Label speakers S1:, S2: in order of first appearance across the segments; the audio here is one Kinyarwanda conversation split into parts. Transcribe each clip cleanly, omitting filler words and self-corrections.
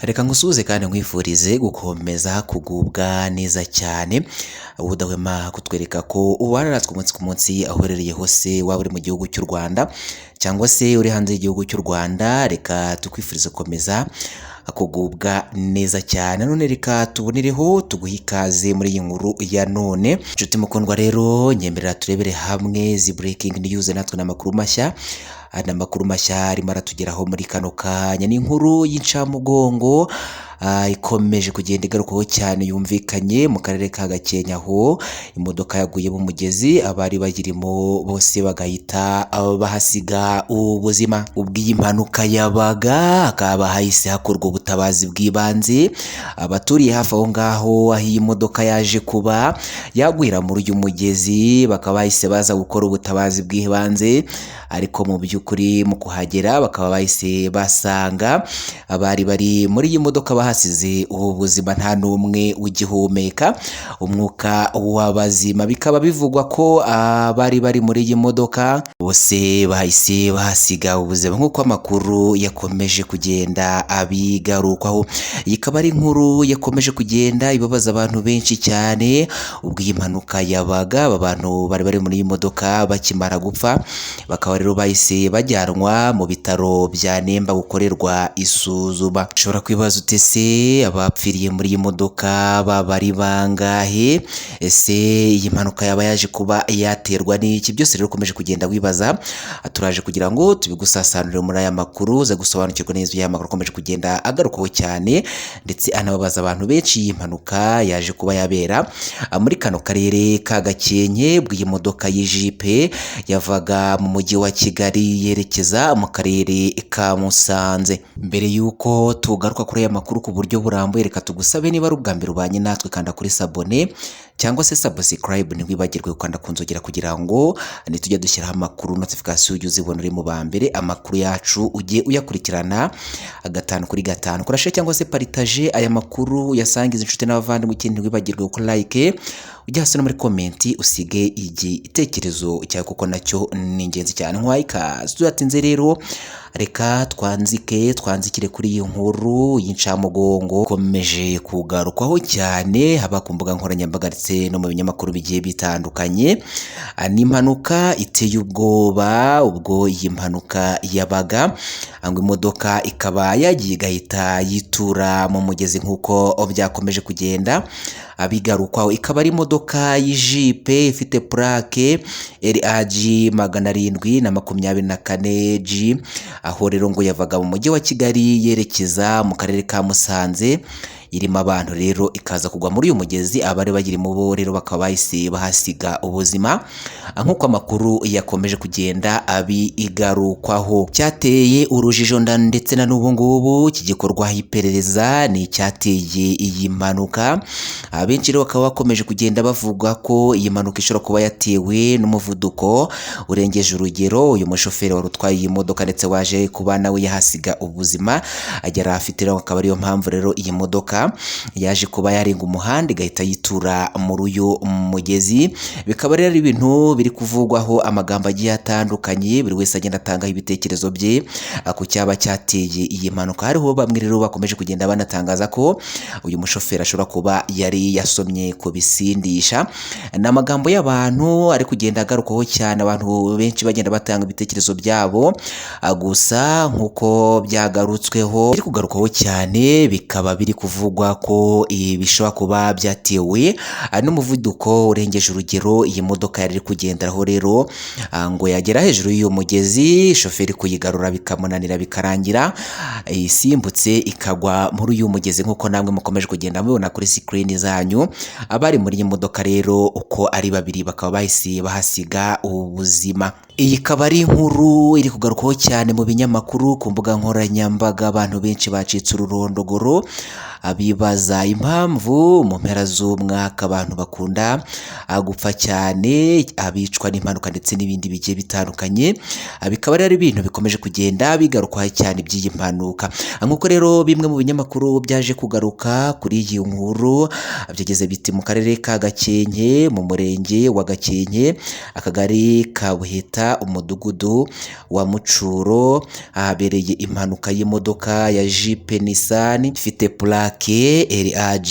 S1: Reka ngusuhuze kandi nkwifurize gukomeza kugubwa neza cyane, udahwema kutwereka ko ubaratswe umunsi ku munsi aho uherereye hose, waba uri mu gihugu cy'u Rwanda cyangwa se uri hanze y'igihugu cy'u Rwanda. Reka tukwifurize gukomeza kugubwa neza cyane. None reka tubonereho tuguhe ikaze muri iyi nkuru ya none. Nshuti mukundwa rero, nyemerera turebere hamwe zi breaking news natwe n'amakuru mashya. Amakuru mashya arimo aratugeraho muri kano kanya ni inkuru y'incamugongo ikomeje kugenda igarukaho cyane, yumvikanye mu karere ka Gakenke aho imodoka yaguye mu mugezi, abari bayirimo bose bagahita bahasiga ubuzima. Ubwo iyi mpanuka yabaga hakaba hahise hakorwa ubutabazi bw'ibanze, abaturiye hafi aho ngaho aho iyi modoka yaje kuba yagwira muri uyu mugezi bakaba bahise baza gukora ubutabazi bw'ibanze, ariko mu by'ukuri mu kuhagera bakaba bahise basanga abari bari muri iyi modoka bahasize ubuzima, nta n'umwe ugihumeka umwuka w'abazima. Bikaba bivugwa ko abari bari muri iyi modoka bose bahise bahasiga ubuzima nk'uko amakuru yakomeje kugenda abigarukwaho. Iyi ikaba ari inkuru yakomeje kugenda ibabaza abantu benshi cyane. Ubwo iyi mpanuka yabaga aba bantu bari bari muri iyi modoka bakimara gupfa, bakaba rero bahise bajyanwa mu bitaro bya Nemba gukorerwa isuzuma. Ushobora kwibaza ute se abapfiriye muri iyi modoka baba ari bangahe? Ese iyi mpanuka yaba yaje kuba yaterwa n'iki? Byose rero ukomeje kugenda wibaza, turaje kugira ngo tubigusasanurire muri aya makuru, uze gusobanukirwa neza aya makuru akomeje kugenda agarukaho cyane ndetse anababaza abantu benshi. Iyi mpanuka yaje kuba yabera muri kano karere ka Gakenke, bw'iyi modoka y'ijipe yavaga mu mujyi wa Kigali yerekeza mu karere ka Musanze. Mbere yuko tugaruka kuri aya makuru ku buryo burambuye, reka tugusabe niba ari ubwa mbere ubanye natwe kanda kuri sabone cyangwa se subscribe, ntiwibagirwe gukanda ku nzogera kugira ngo nitujya dushyiraho amakuru notification ujye uzibona uri mu ba mbere. Amakuru yacu ujye uyakurikirana gatanu kuri gatanu. Kora share cyangwa se partage aya makuru, yasangiza inshuti n'abavandimwe, ikindi ntiwibagirwe gukora like, ujya hasi no muri komenti usige igitekerezo cyawe kuko nacyo ni ingenzi cyane. Nkwaye ikaze. Tudatinze rero reka twanzikire kuri iyi nkuru y'incamugongo ikomeje kugarukwaho cyane haba ku mbuga nkoranyambaga ndetse no mu binyamakuru bigiye bitandukanye. Ni impanuka iteye ubwoba. Ubwo iyi mpanuka yabaga ngo imodoka ikaba yagiye igahita yitura mu mugezi nk'uko byakomeje kugenda abigarukwaho. Ikaba ari imodoka y'ijipe ifite plaque RAG 724G, aho rero ngo yavaga mu mujyi wa Kigali yerekeza mu karere ka Musanze. Irimo abantu rero ikaza kugwa muri uyu mugezi, abari bagirimo bo rero bakaba bahise bahasiga ubuzima nk'uko amakuru yakomeje kugenda abigarukwaho. Cyateye urujijo ndetse na n'ubu ngubu kigikorwaho iperereza ni icyateye iyi mpanuka. Abenshi rero bakaba bakomeje kugenda bavuga ko iyi mpanuka ishobora kuba yatewe n'umuvuduko urengeje urugero. Uyu mushoferi wari utwaye iyi modoka ndetse waje kuba nawe yahasiga ubuzima agera afite, rero akaba ariyo mpamvu rero iyi modoka yaje kuba yarenga umuhanda igahita yitura muri uyu mugezi. Bikaba rero ari ibintu biri kuvugwaho amagambo agiye atandukanye, buri wese agenda atangaho ibitekerezo bye ku cyaba cyateye iyi mpanuka. Hariho bamwe rero bakomeje kugenda banatangaza ko uyu mushoferi ashobora kuba yari yasomye ku bisindisha. Ni amagambo y'abantu ari kugenda agarukaho cyane, abantu benshi bagenda batanga ibitekerezo byabo, gusa nk'uko byagarutsweho biri kugarukaho cyane, bikaba biri kuvugwa ko bishobora kuba byatewe n'umuvuduko urengeje urugero iyi modoka yari iri kugenderaho. Rero ngo yagera hejuru y'uyu mugezi, shoferi kuyigarura bikamunanira bikarangira isimbutse ikagwa muri uyu mugezi nk'uko namwe mukomeje kugenda mubibona kuri screen zanyu. Abari muri iyi modoka rero uko ari babiri bakaba bahise bahasiga ubuzima. Iyi ikaba ari inkuru iri kugarukaho cyane mu binyamakuru, ku mbuga nkoranyambaga. Abantu benshi bacitse ururondogoro bibaza impamvu mu mpera z'umwaka abantu bakunda gupfa cyane, abicwa n'impanuka ndetse n'ibindi bigiye bitandukanye. Bikaba rero ibintu bikomeje kugenda bigarukwaho cyane by'iyi mpanuka. Nk'uko rero bimwe mu binyamakuru byaje kugaruka kuri iyi nkuru, byageze biti mu karere ka Gakenke, mu murenge wa Gakenke, akagari ka Buheta, umudugudu wa Mucuro, ahabereye impanuka y'imodoka ya Jeep Nissan ifite plaque RAG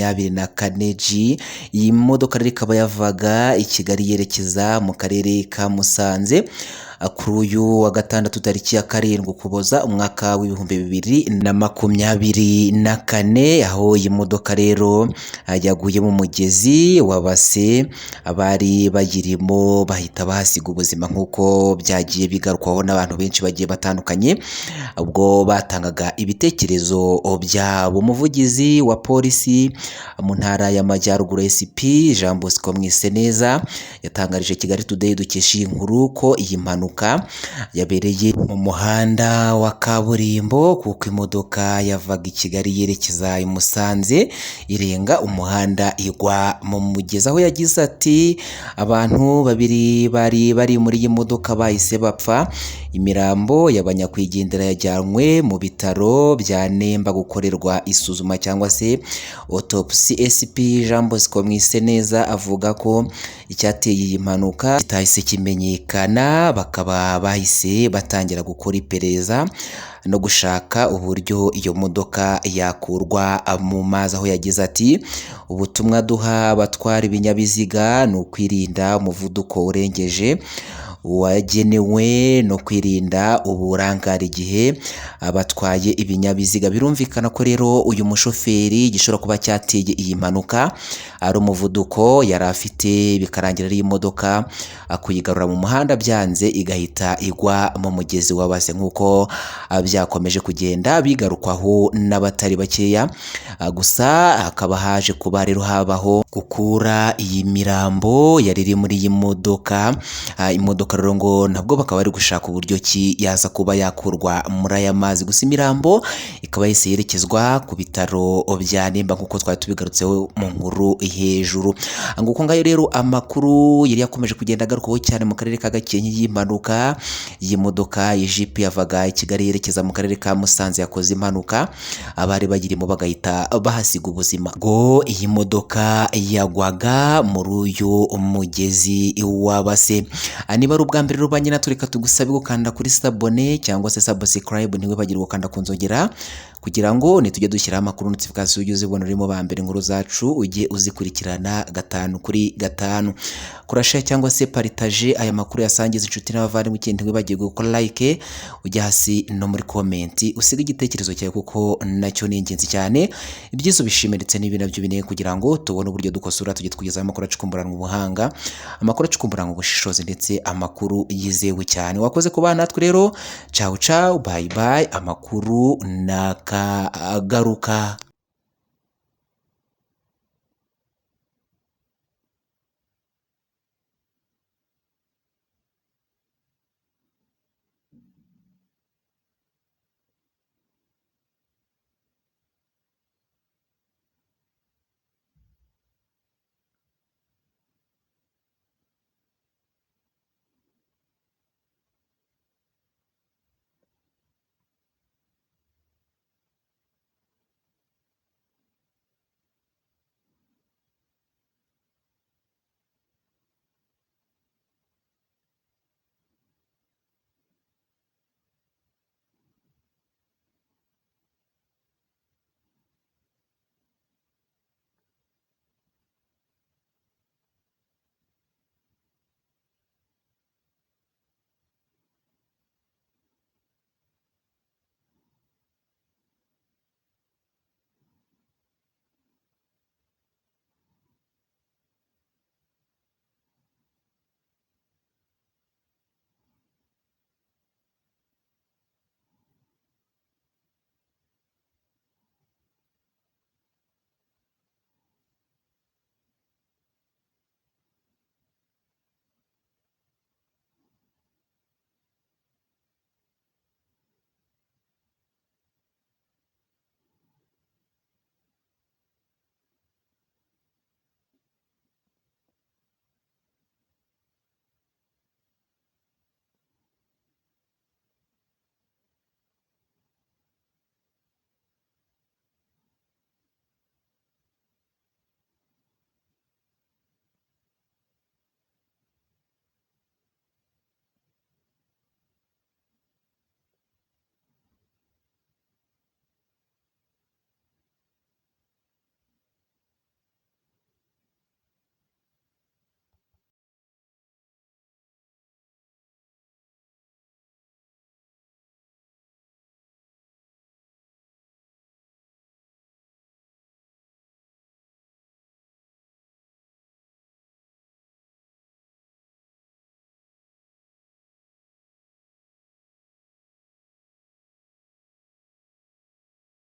S1: 724G. Iyi modoka rero ikaba yavaga i Kigali yerekeza mu karere ka Musanze kuri uyu wa gatandatu tariki ya 7 Ukuboza umwaka w'2024, aho iyi modoka rero yaguye mu mugezi wabase, abari bayirimo bahita bahasiga ubuzima nk'uko byagiye bigarukwaho n'abantu benshi bagiye batandukanye ubwo batangaga ibitekerezo byabo. Umuvugizi wa polisi mu ntara y'Amajyaruguru SP Jean Bosco Mwiseneza yatangarije Kigali Today dukesha inkuru ko iyi mpanuka yabereye mu muhanda wa kaburimbo, kuko imodoka yavaga i Kigali yerekeza i Musanze irenga umuhanda igwa mu mugezi, aho yagize ati abantu babiri bari muri iyi modoka bahise bapfa. Imirambo y'abanyakwigendera yajyanywe mu bitaro bya Nemba gukorerwa isuzuma cyangwa se autopsy. SP Jean Bosco Mwiseneza avuga ko icyateye iyi mpanuka kitahise kimenyekana, bakaba bahise batangira gukora iperereza no gushaka uburyo iyo modoka yakurwa mu mazi, aho yagize ati ubutumwa duha abatwara ibinyabiziga ni ukwirinda umuvuduko urengeje wagenewe no kwirinda uburangare igihe abatwaye ibinyabiziga. Birumvikana ko rero uyu mushoferi gishobora kuba cyateye iyi mpanuka ari umuvuduko yari afite, bikarangira ari imodoka kuyigarura mu muhanda byanze igahita igwa mu mugezi wabase, nk'uko byakomeje kugenda bigarukwaho n'abatari bakeya. Gusa hakaba haje kuba rero habaho gukura iyi mirambo yari iri muri iyi modoka. Imodoka rero ngo nabwo bakaba bari gushaka uburyo ki yaza kuba yakurwa muri aya mazi, gusa imirambo ikaba yahise yerekezwa ku bitaro bya Nemba nk'uko twari tubigarutseho mu nkuru hejuru. Nguko ngayo rero amakuru yari yakomeje kugenda agarukaho cyane mu karere ka Gakenke y'impanuka y'imodoka ya Jeep yavaga i Kigali yerekeza mu karere ka Musanze yakoze impanuka, abari bagirimo bagahita bahasiga ubuzima. Ngo iyi modoka yagwaga muri uyu mugezi wabase. Niba ari ubwa mbere rubanye natwe, reka tugusabe gukanda kuri sabone cyangwa se subscribe, ntiwibagirwe gukanda ku nzogera kugira ngo nitujye dushyiraho amakuru notification ujye uzibona urimo ba mbere inkuru zacu ujye uzikurikirana 5 kuri 5. Kurashare cyangwa se partage aya makuru yasangiza inshuti n'abavandimwe, ikindi ntiwibagirwe gukora like, ujya hasi no muri comment usiga igitekerezo cyawe kuko nacyo ni ingenzi cyane. Ibyizo bishime ndetse n'ibindi nabyo bineye kugira ngo tubone uburyo dukosora tujye tugezaho amakuru acukumburanwa ubuhanga, amakuru acukumburanwa ubushishozi ndetse amakuru yizewe cyane. Wakoze kubana natwe rero, ciao ciao, bye bye, amakuru nakagaruka.